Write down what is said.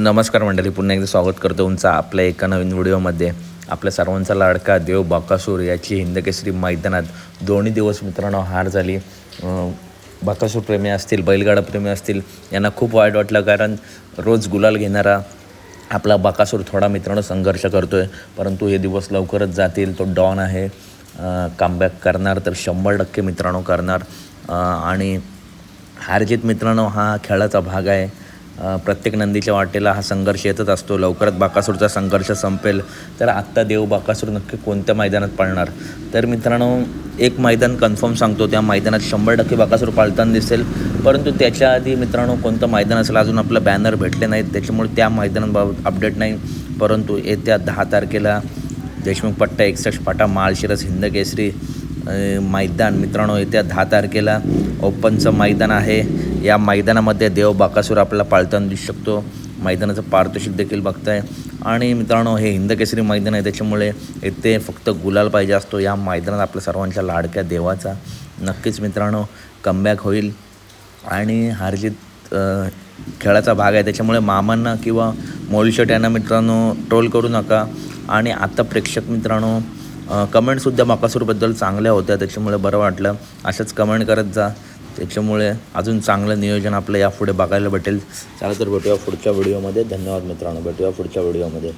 नमस्कार मंडळी, पुन्हा एकदा स्वागत करतो तुमचं आपल्या एका नवीन व्हिडिओमध्ये. आपल्या सर्वांचा लाडका देव बकासूर याची हिंदकेसरी मैदानात दोन्ही दिवस मित्रांनो हार झाली. बकासूर प्रेमी असतील, बैलगाडा प्रेमी असतील, यांना खूप वाईट वाटलं, कारण रोज गुलाल घेणारा आपला बकासूर थोडा मित्रांनो संघर्ष करतो आहे. परंतु हे दिवस लवकरच जातील. तो डॉन आहे, कमबॅक करणार तर 100% मित्रांनो करणार. आणि हारजीत मित्रांनो हा खेळाचा भाग आहे. प्रत्येक नंदीच्या वाटेला हा संघर्ष येतच असतो. लवकरात बकासूरचा संघर्ष संपेल. तर आत्ता देव बकासूर नक्की कोणत्या मैदानात पळणार, तर मित्रांनो एक मैदान कन्फर्म सांगतो, त्या मैदानात 100% बकासूर पाळताना दिसेल. परंतु त्याच्या आधी मित्रांनो कोणतं मैदान असेल अजून आपलं बॅनर भेटले नाहीत, त्याच्यामुळे त्या मैदानाबाबत अपडेट नाही. परंतु येत्या 10 तारखेला देशमुख पट्टा 61 फाटा माळशिरस हिंदकेसरी मैदान मित्रांनो येत्या 10 तारखेला ओपनचं मैदान आहे. या मैदानामध्ये देव बकासूर आपल्याला पाळताना दिसू शकतो. मैदानाचं पारितोषिक देखील बघताय. आणि मित्रांनो हे हिंदकेसरी मैदान आहे, त्याच्यामुळे इथे फक्त गुलाल पाहिजे असतो. या मैदानात आपल्या सर्वांच्या लाडक्या देवाचा नक्कीच मित्रांनो कमबॅक होईल. आणि हारजीत खेळाचा भाग आहे, त्याच्यामुळे मामांना किंवा मोलशेट यांना मित्रांनो ट्रोल करू नका. आणि आता प्रेक्षक मित्रांनो कमेंटसुद्धा बकासूरबद्दल चांगल्या होत्या, त्याच्यामुळे बरं वाटलं. अशाच कमेंट करत जा, त्याच्यामुळे अजून चांगलं नियोजन आपलं यापुढे बघायला भेटेल. चला तर भेटूया पुढच्या व्हिडिओमध्ये. धन्यवाद मित्रांनो, भेटूया पुढच्या व्हिडिओमध्ये.